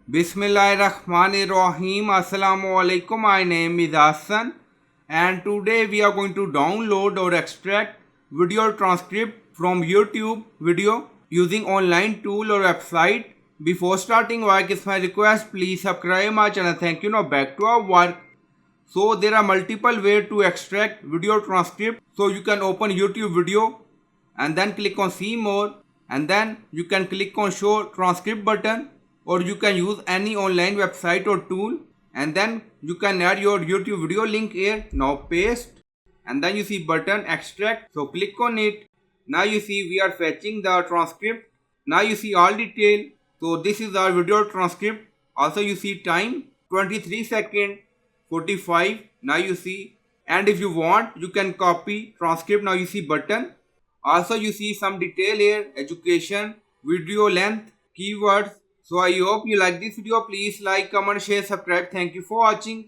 Bismillahirrahmanirrahim. Assalamu alaikum. My name is Hassan and today we are going to download or extract video transcript from YouTube video using online tool or website. Before starting work, it's my request, please subscribe my channel. Thank you. Now back to our work. So there are multiple ways to extract video transcript. So you can open YouTube video and then click on see more, and then you can click on show transcript button, or you can use any online website or tool, and then you can add your YouTube video link here. Now paste, and then you see button extract, so click on it. Now you see we are fetching the transcript. Now you see all detail. So this is our video transcript. Also you see time 23 seconds 45. Now you see, and if you want you can copy transcript. Now you see button. Also you see some detail here, education, video length, keywords. So I hope you like this video. Please like, comment, share, subscribe. Thank you for watching.